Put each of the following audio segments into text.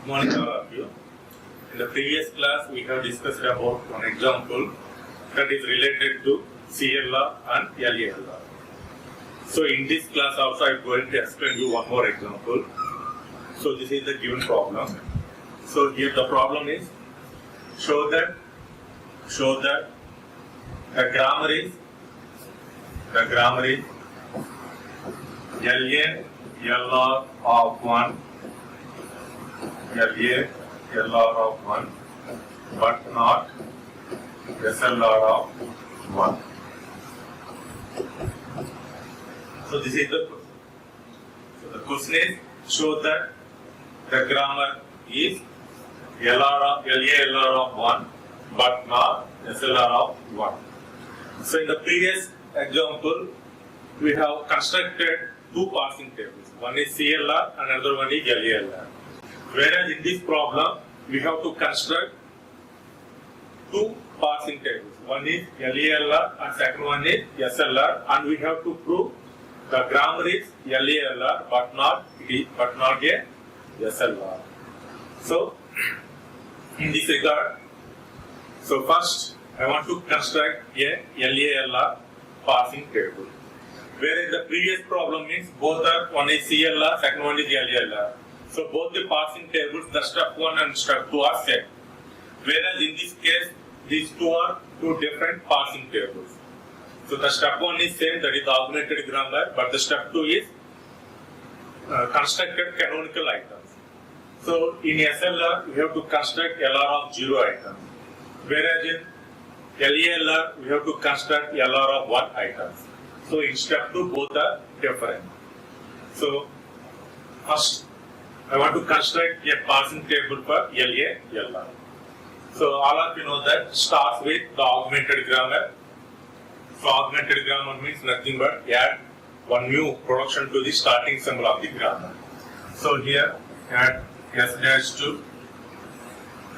Good morning all of you. In the previous class we have discussed about one example that is related to CLR and LALR. So in this class also I am going to explain you one more example. So this is the given problem. So here the problem is show that the grammar is LA LR of 1 LA LR of 1 but not SLR of 1. So this is the question. So the question is show that the grammar is LA LR of 1 but not SLR of 1. So in the previous example we have constructed two parsing tables. One is CLR and another one is LALR. Whereas in this problem we have to construct two parsing tables. One is LALR and second one is SLR, and we have to prove the grammar is LALR but not a SLR. So in this regard, so first I want to construct a LALR parsing table. Whereas the previous problem means both are, one is CLR, second one is LALR. So both the parsing tables, the step 1 and step 2 are same. Whereas in this case, these two are two different parsing tables. So the step 1 is same, that is augmented grammar, but the step 2 is constructed canonical items. So in SLR, we have to construct LR of 0 items. Whereas in LALR, we have to construct LR of 1 items. So in step 2, both are different. So first, I want to construct a parsing table for LALR. So all of you know that starts with the augmented grammar. So augmented grammar means nothing but add one new production to the starting symbol of the grammar. So here add S-2,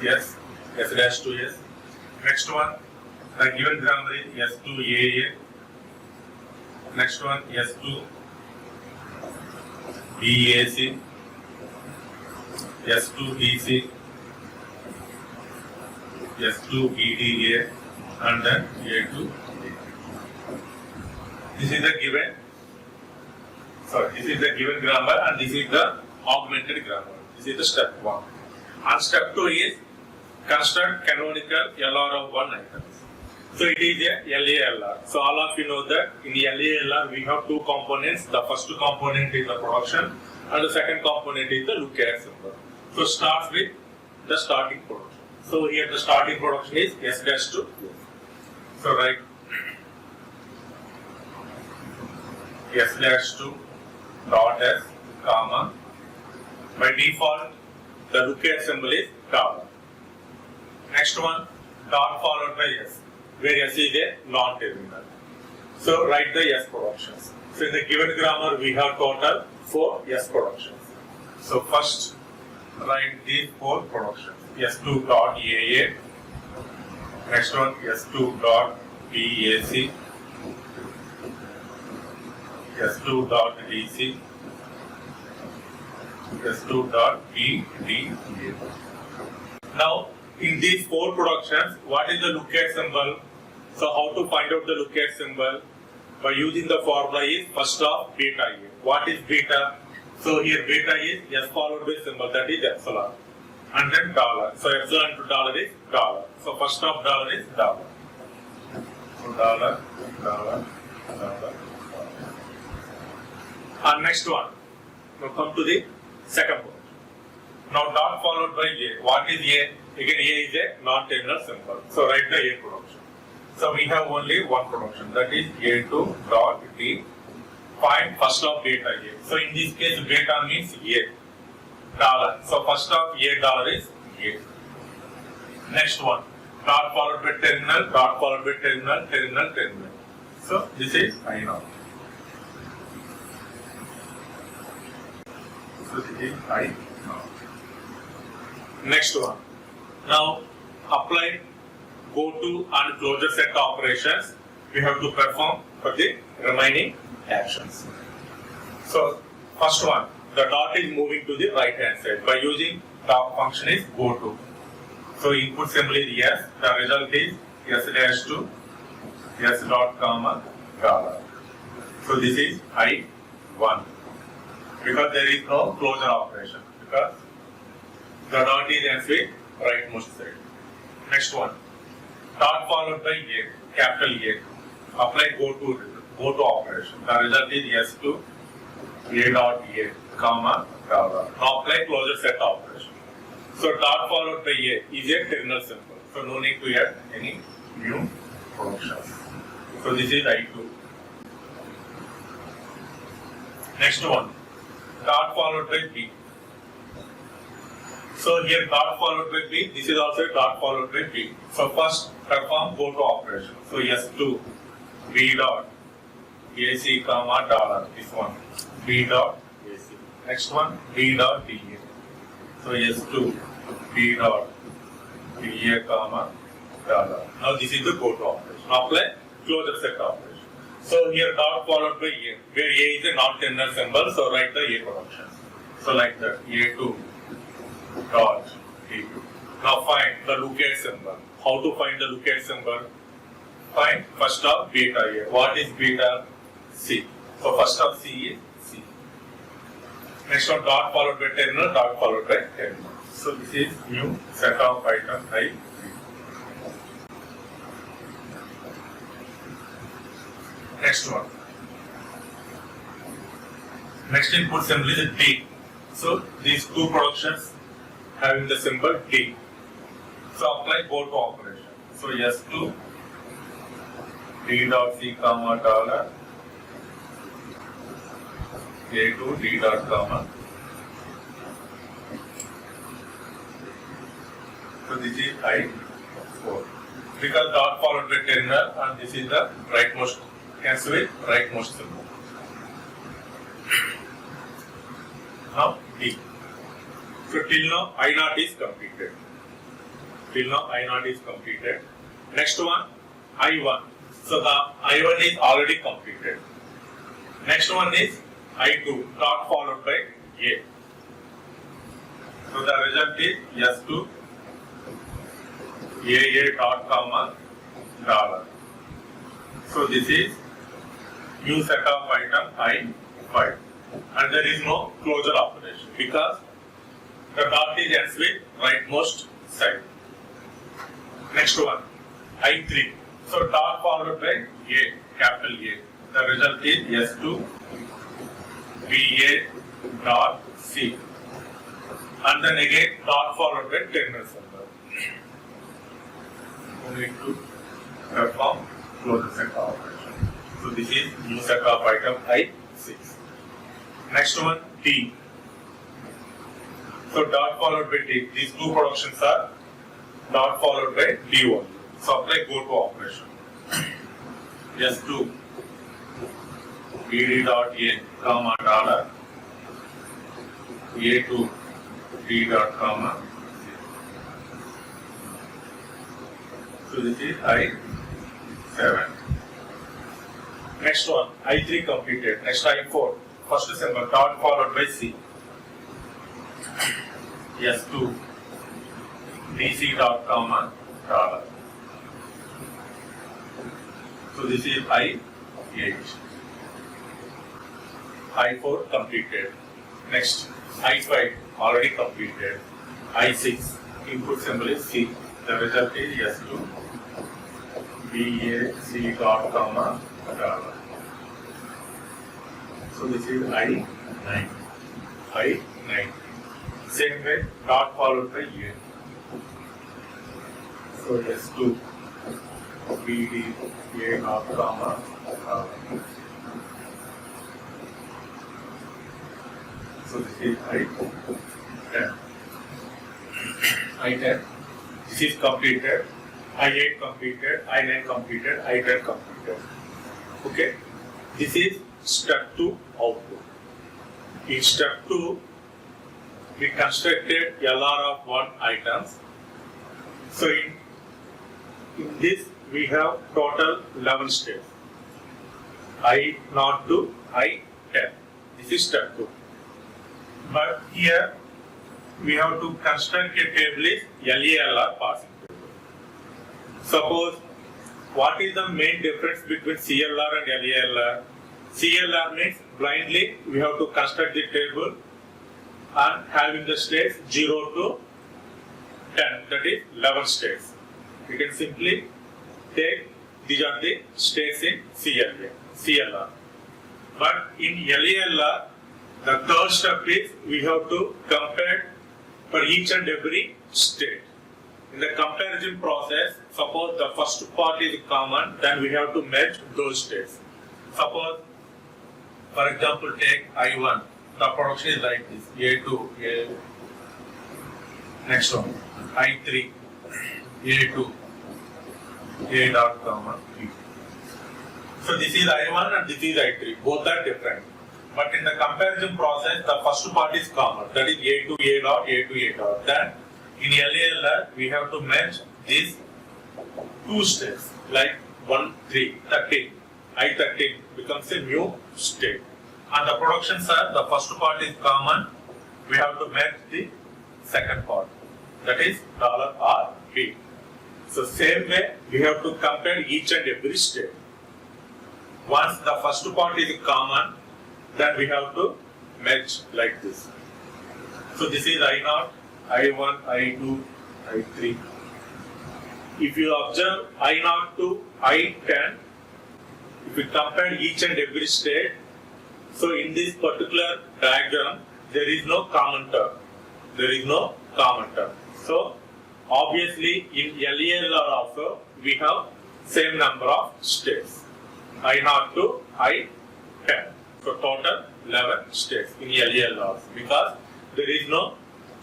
S, S-2, S. Next one, the given grammar is S2AA. Next one, S2 BAC, S2 BC, S2 BDA, and then A2. This is the given. This is the given grammar, and this is the augmented grammar. This is the step 1. And step 2 is construct canonical LR of 1 items. So it is a LALR. So all of you know that in the LALR we have two components. The first component is the production and the second component is the lookalike symbol. So starts with the starting production. So here the starting production is S-2. So write S-2 dot S comma. By default the lookalike symbol is dollar. Next one dot followed by S, where S is a non-terminal. So write the S productions. So in the given grammar we have total 4 S productions. So first write these 4 productions. S2 dot AA, next one S2 dot BAC, S2 dot DC, S2 dot BDA. Now in these 4 productions, what is the lookalike symbol? So how to find out the lookalike symbol? By using the formula is first of beta A. What is beta? So here beta is S followed by symbol, that is epsilon. And then dollar. So epsilon to dollar is dollar. So first of dollar is dollar. So dollar, dollar, dollar. And next one. Now come to the second one. Now dot followed by A. What is A? Again, A is a non-terminal symbol. So write the A production. So we have only one production, that is A2 dot D. Find first of beta A. So in this case, beta means A. Dollar. So first of A dollar is A. Next one, dot followed by terminal, dot followed by terminal, terminal, terminal. So this is I naught. So this is I naught. Next one. Now apply go to and closure set operations we have to perform for the remaining actions. So first one, the dot is moving to the right hand side. By using top function is go to. So input symbol is yes, the result is s dash to s dot comma dollar. So this is I1 because there is no closure operation because the dot is ends with rightmost side. Next one, dot followed by a, capital A. Apply go to operation. The result is s to a dot a comma dollar. Now apply closure set operation. So dot followed by a is a terminal symbol. So no need to add any new function. So this is I2. Next one, dot followed by B. So here dot followed by B, this is also dot followed by B. So first perform go to operation. So S2 B dot AC comma dollar, this one B dot AC. Next one B dot DA. So S2 B dot DA comma dollar. Now this is the go to operation. Now apply closure set operation. So here dot followed by A, where A is a non-terminal symbol, so write the A production. So like that, A2 dot A2. Now find the locate symbol. How to find the locate symbol? Find first of beta A. What is beta? C. So first of C is C. Next one dot followed by terminal, dot followed by terminal. So this is new set of item I. Next one. Next input symbol is D. So these two productions having the symbol D. So apply go to operation. So S2 D dot C comma dollar A2 D dot comma. So this is I4. Because dot followed by terminal and this is the rightmost. Cancel with rightmost symbol. Now D. So till now I0 is completed. Till now I0 is completed. Next one I1. So the I1 is already completed. Next one is I2 dot followed by A. So the result is S2 AA dot comma dollar. So this is new set of item I5 and there is no closure operation because the dot is ends with rightmost side. Next one I3. So dot followed by A, capital A. The result is S2 BA dot C and then again dot followed by terminal symbol. We need to perform closure set operation. So this is new set of item I6. Next one T. So dot followed by T. These two productions are dot followed by D1. So apply go to operation. S2 BD dot A comma dollar A2 D dot comma. So this is I7. Next one I3 completed. Next I4. First symbol dot followed by C. S2 DC dot comma dollar. So this is I8. I4 completed. Next I5 already completed. I6 input symbol is C. The result is S2 BAC dot comma dollar. So this is I9. I9. Same way dot followed by A. So S2 BD A dot comma dollar. So this is I10. I10. This is completed. I8 completed. I9 completed. I10 completed. Okay. This is step 2 output. In step 2, we constructed LR of 1 items. So in this, we have total 11 steps. I0 to I10. This is step 2. But here, we have to construct a table is LALR parsing table. Suppose, what is the main difference between CLR and LALR? CLR means blindly we have to construct the table and having the states 0 to 10, that is 11 states. You can simply take these are the states in CLR. But in LALR, the third step is we have to compare for each and every state. In the comparison process, suppose the first part is common, then we have to merge those states. Suppose, for example, take I1, the production is like this, A2, A. Next one, I3, A2, A dot comma, B. So this is I1 and this is I3, both are different. But in the comparison process, the first part is common, that is A to A dot, A to A dot. Then in LALR, we have to merge these two states, like 1, 3, 13. I13 becomes a new state. And the productions are, the first part is common, we have to merge the second part, that is $RB. So same way, we have to compare each and every state. Once the first part is common, then we have to merge like this. So this is I0, I1, I2, I3. If you observe I0 to I10, if we compare each and every state, so in this particular diagram, there is no common term. There is no common term. So obviously in LALR also, we have same number of states. I0 to I10. So total 11 states in LALR because there is no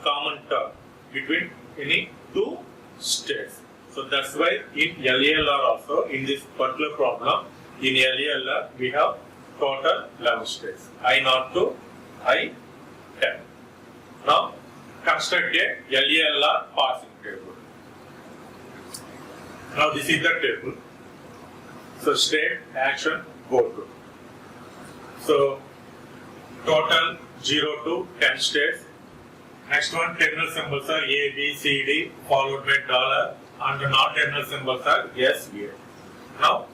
common term between any two states. So that's why in LALR also, in this particular problem, in LALR we have total 11 states. I0 to I10. Now construct a LALR parsing table. Now this is the table. So state, action, go to. So total 0 to 10 states. Next one, terminal symbols are A, B, C, D followed by dollar, and the non-terminal symbols are S, A. Now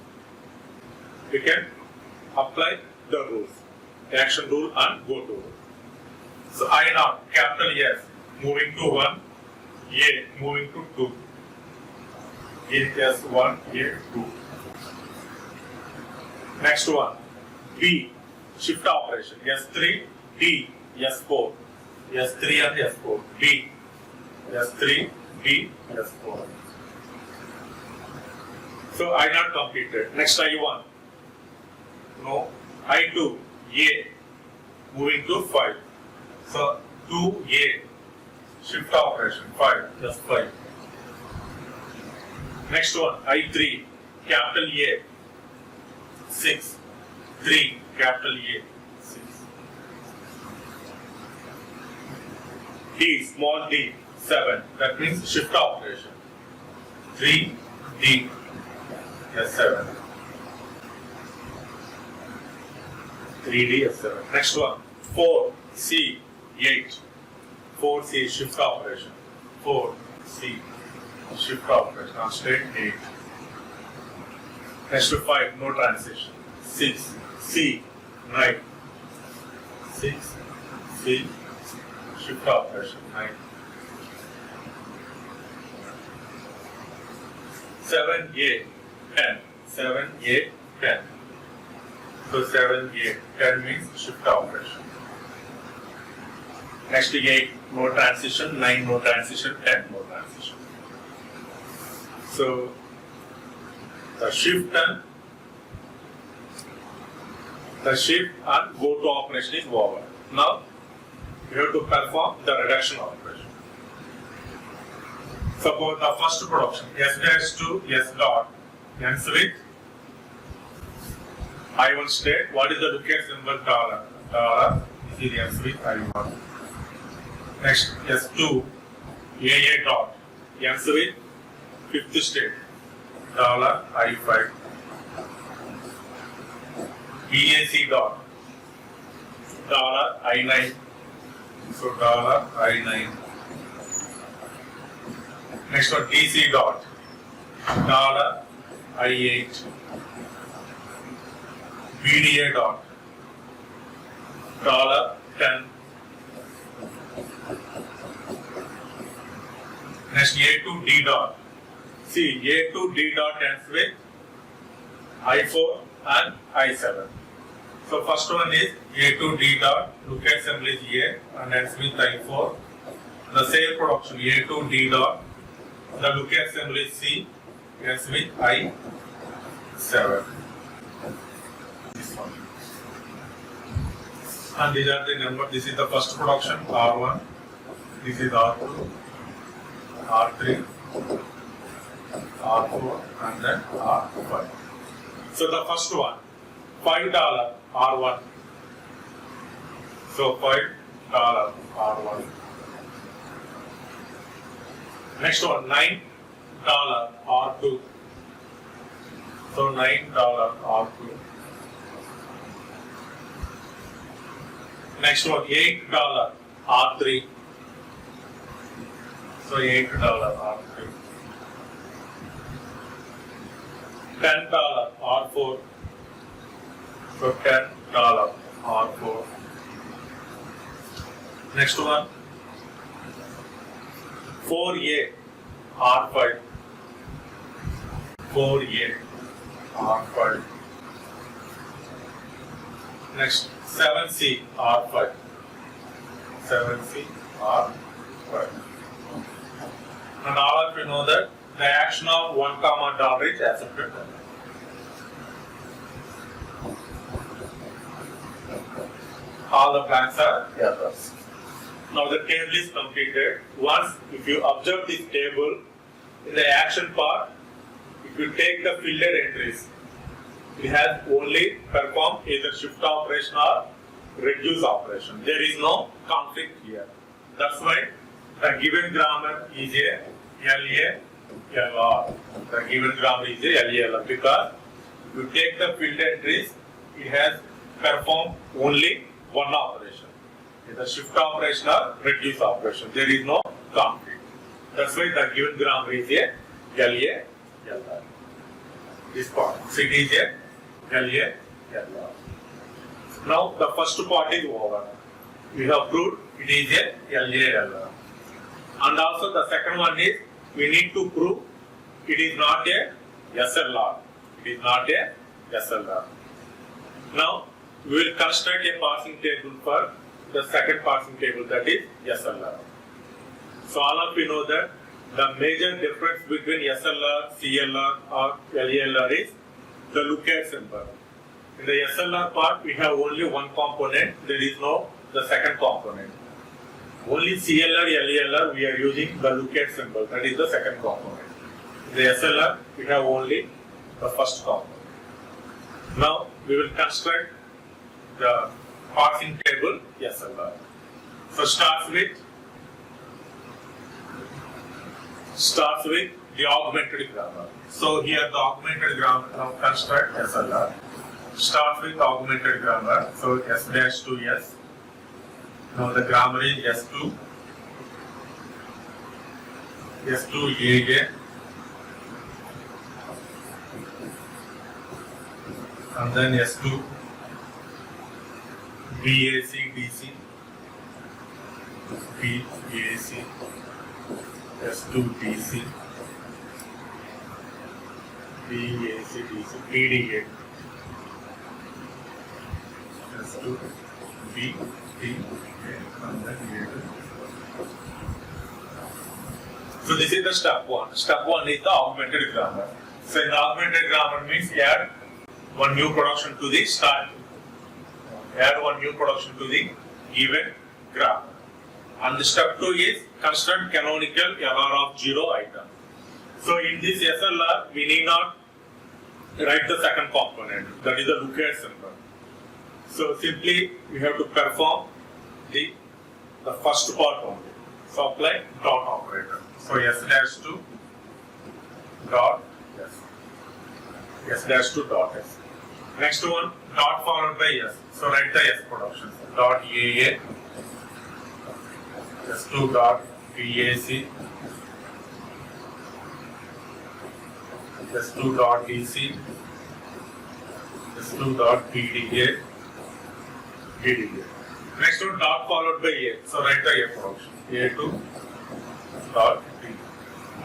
we can apply the rules, action rule and go to rule. So I0, capital S, moving to 1, A moving to 2. A S1, A2. Next one, B, shift operation, S3, D, S4, S3 and S4, B, S3, B, S4. So I not completed. Next I1, no, I2, A, moving to 5. So 2A, shift operation, 5, S5. Next one, I3, capital A, 6, 3, capital A, 6. D, small d, 7. That means shift operation. 3, D, S7. 3D, S7. Next one, 4, C, 8. 4, C, shift operation. 4, C, shift operation. Now straight 8. Next to 5, no transition. 6, C, 9. 6, C, shift operation, 9. 7A, 10. 7A, 10. So 7A, 10 means shift operation. Next to 8, no transition. 9, no transition. 10, no transition. So the shift and go to operation is over. Now we have to perform the reduction operation. Suppose the first production S dash to S dot ends with I1 state. What is the duplicate symbol? Dollar. Dollar. This is ends with I1. Next S2 AA dot ends with fifth state. Dollar I5. BAC dot $I9, so $I9. Next one, DC dot dollar I8 BDA dot dollar 10. Next, A2D dot. See, A2D dot ends with I4 and I7. So first one is A2D dot, look at assembly is A and ends with I4. The same production A2D dot, the look at assembly is C, ends with I7. This one. And these are the numbers. This is the first production R1, this is R2, R3, R4 and then R5. So the first one, $5 R1. So $5 R1. Next one, $9 R2. So $9 R2. Next one, $8 R3. So $8 R3. $10 R4. So $10 R4. Next one, 4A R5. 4A R5. Next, 7C R5. 7C R5. And all of you know that the action of 1 comma dollar is accepted. All the blanks are errors. Now the table is completed. Once, if you observe this table, in the action part, if you take the filled entries, it has only performed either shift operation or reduce operation. There is no conflict here. That's why the given grammar is a LA-LR. The given grammar is a LA-LR because if you take the filled entries, it has performed only one operation. Either shift operation or reduce operation. There is no conflict. That's why the given grammar is a LA-LR. This part. So it is a LA-LR. Now the first part is over. We have proved it is a LA-LR. And also the second one is we need to prove it is not a SLR. It is not a SLR. Now we will construct a parsing table for the second parsing table, that is SLR. So all of you know that the major difference between SLR, CLR or LALR is the lookout symbol. In the SLR part we have only one component, there is no the second component. Only CLR, LALR we are using the lookout symbol, that is the second component. In the SLR we have only the first component. Now we will construct the parsing table SLR. So starts with the augmented grammar. So here the augmented grammar, now construct SLR. Starts with augmented grammar. So S dash to S. Now the grammar is S2. S2 AA. And then S2 BAC DC. BAC. S2 DC. BAC DC. BDA. S2 BDA. And then BA2. So this is the step one. Step one is the augmented grammar. So in the augmented grammar means add one new production to the start. Add one new production to the given grammar. And the step 2 is construct canonical LR of 0 item. So in this SLR, we need not write the second component, that is the lookout symbol. So simply we have to perform the first part only. So apply dot operator. So S dash 2 dot S. S dash 2 dot S. Next one, dot followed by S. So write the S production. Dot AA, S2 dot BAC, S2 dot DC, S2 dot PDA, PDA. Next one dot followed by A. So write the A function. A2 dot D.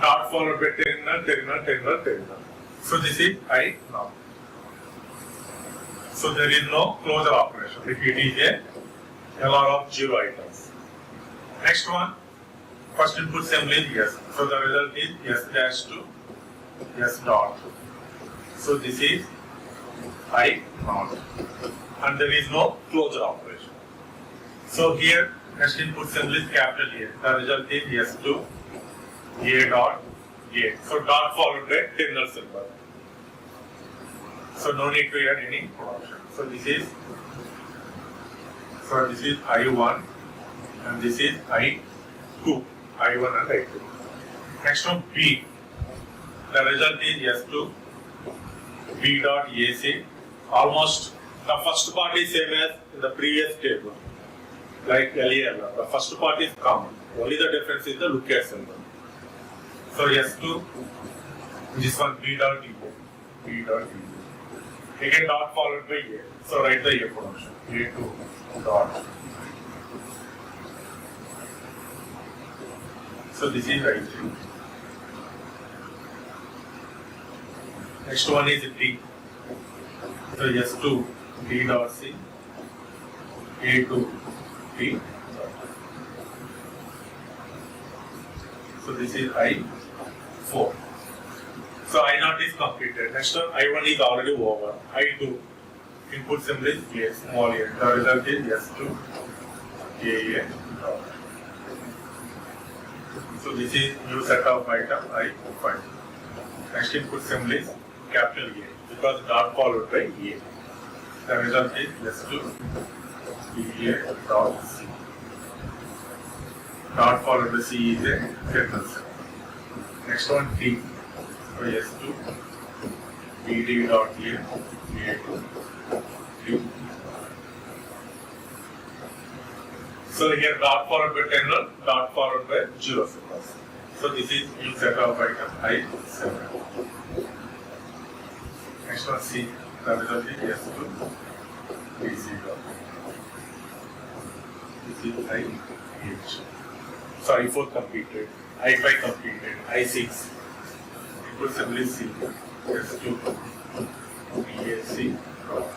Dot followed by terminal, terminal, terminal, terminal. So this is I now. So there is no closure operation. If it is a LR of 0 items. Next one, first input assembly is yes. So the result is S dash to S dot. So this is I naught. And there is no closure operation. So here, next input assembly is capital A. The result is S2 A dot A. So dot followed by terminal symbol. So no need to add any option. So this is I1 and this is I2. I1 and I2. Next one B. The result is S2 B dot AC. Almost the first part is same as in the previous table. Like earlier, the first part is common. Only the difference is the lookout symbol. So S2, this one B dot E. B dot E. Again dot followed by A. So write the A function. A2 dot. So this is I3. Next one is D. So S2 D dot C. A2 D. So this is I4. So I0 is completed. Next one I1 is already over. I2 input symbol is A, small a. The result is S2 AA dot. So this is new set of item I5. Next input symbol is capital A because dot followed by A. The result is S2 AA dot C. Dot followed by C is a kernel cell. Next one T. So S2 BD dot A, A2 D. So here dot followed by terminal, dot followed by 0 symbols. So this is new set of item I7. Next one C. The result is S2 BC dot. This is I8. So I4 completed, I5 completed, I6. Input symbol is C. S2 BAC dot.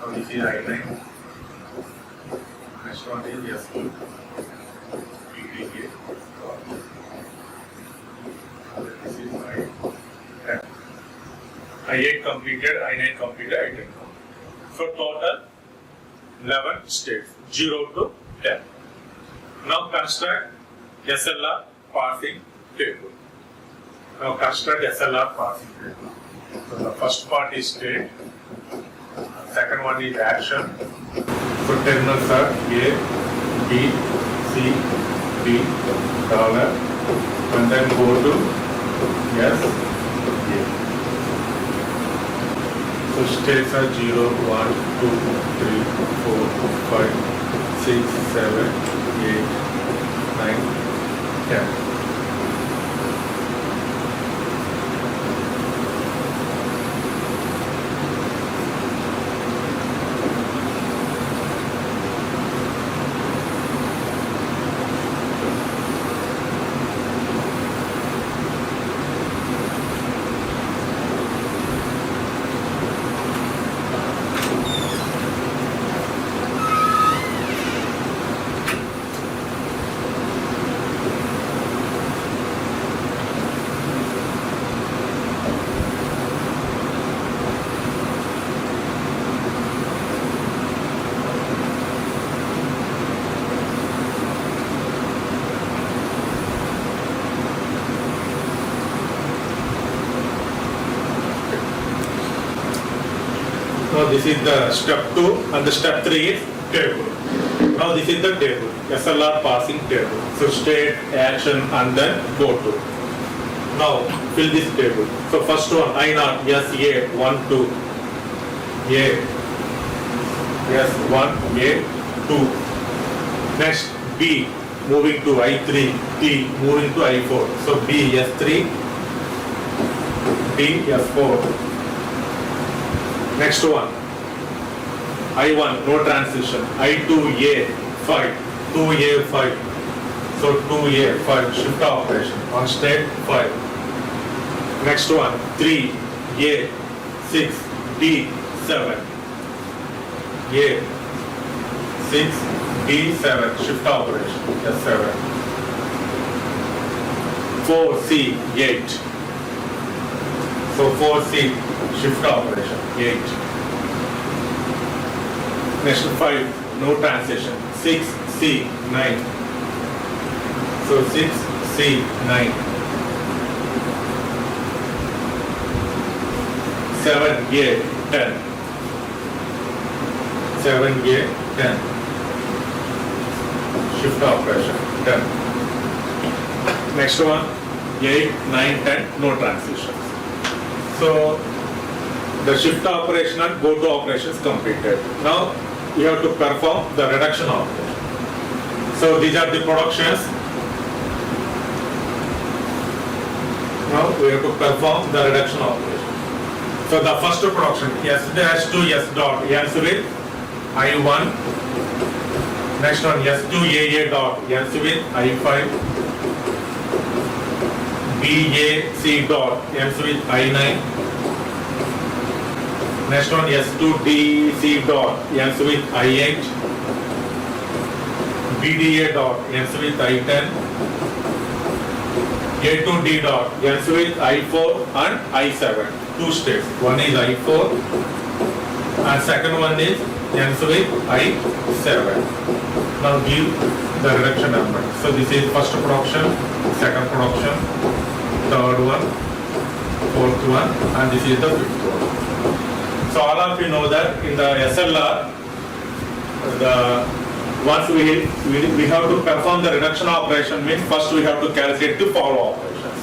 Now this is I9. Next one is S2 BDA dot. This is I10. I8 completed, I9 completed, I10 completed. So total 11 states, 0 to 10. Now construct SLR parsing table. Now construct SLR parsing table. So the first part is state, second one is action. So terminals are A, B, C, D, dollar, and then go to S, A. So states are 0, 1, 2, 3, 4, 5, 6, 7, 8, 9, 10. Now this is the step 2 and the step 3 is table. Now this is the table, SLR passing table. So state, action and then go to. Now fill this table. So first one I0, SA, 1, 2, A, S1, A, 2. Next B, moving to I3, T, moving to I4. So B, S3, D S4. Next one, I1 no transition, I2 A5, 2A5. So 2A5 shift operation on state 5. Next one, 3A6 D7. A6 D7 shift operation S7. 4C8. So 4C shift operation 8. Next 5 no transition, 6C9. So 6C9. 7A10. 7A10. Shift operation 10. Next one 8, 9, 10 no transitions. So the shift operation and go to operations completed. Now you have to perform the reduction operation. So these are the productions. Now we have to perform the reduction operation. So the first production S dash to S dot ends with I1. Next one S to AA dot ends with I5. BAC dot ends with I9. Next one S to DC dot ends with I8. BDA dot ends with I10. A to D dot ends with I4 and I7. Two states. One is I4 and second one is ends with I7. Now give the reduction number. So this is first production, second production, third one, fourth one, and this is the fifth one. So all of you know that in the SLR, once we have to perform the reduction operation means first we have to calculate the follow operations.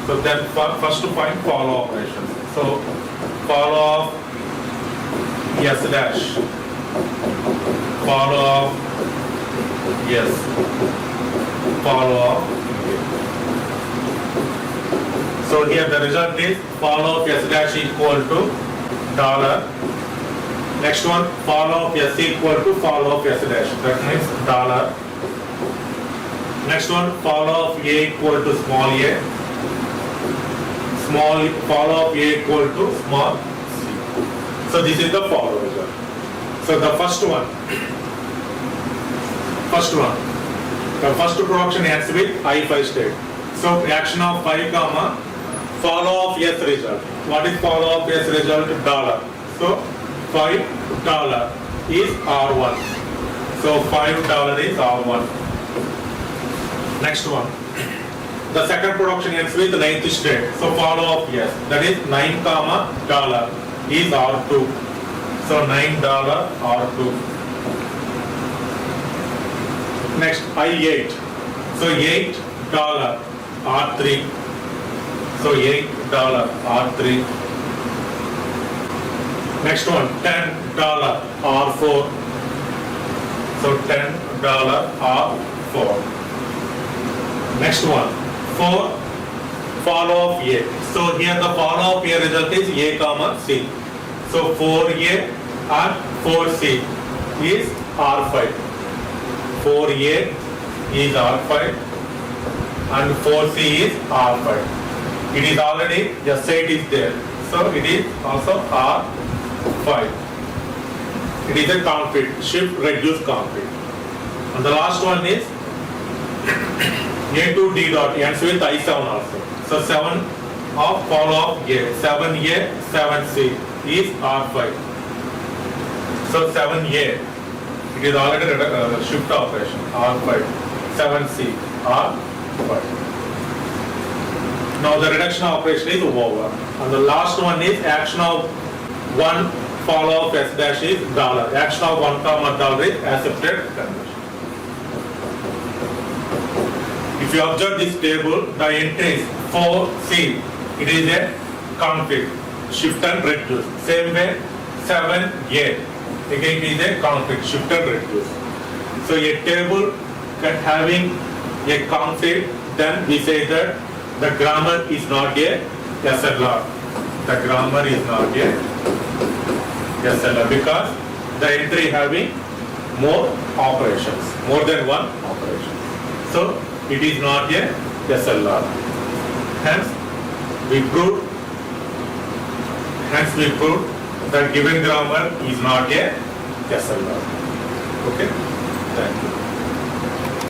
So then first to find follow operations. So follow of S dash, follow of yes, follow of. So here the result is follow of S dash equal to dollar. Next one, follow of S equal to follow of S dash. That means dollar. Next one, follow of A equal to small a. Small follow of A equal to small c. So this is the follow result. So the first one, the first production ends with I5 state. So action of 5 comma follow of S result. What is follow of S result? Dollar. So $5 is R1. So $5 is R1. Next one. The second production ends with 9th state. So follow of yes. That is 9 comma dollar is R2. So $9 R2. Next I8. So $8 R3. So $8 R3. Next one, $10 R4. So $10 R4. Next one, 4 follow of A. So here the follow of A result is A comma C. So 4A and 4C is R5. 4A is R5 and 4C is R5. It is already, the state is there. So it is also R5. It is a conflict, shift reduce conflict. And the last one is A to D dot ends with I7 also. So 7 of follow of A. 7A, 7C is R5. So 7A, it is already a shift operation, R5. 7C, R5. Now the reduction operation is over. And the last one is action of 1 follow of S dash is dollar. Action of 1 comma dollar is accepted conversion. If you observe this table, the entries 4C, it is a conflict, shift and reduce. Same way 7A, again it is a conflict, shift and reduce. So a table having a conflict, then we say that the grammar is not a SLR. the grammar is not a SLR because the entry having more operations, more than one operation. So it is not a SLR. Hence we proved that given grammar is not a SLR. Okay, thank you.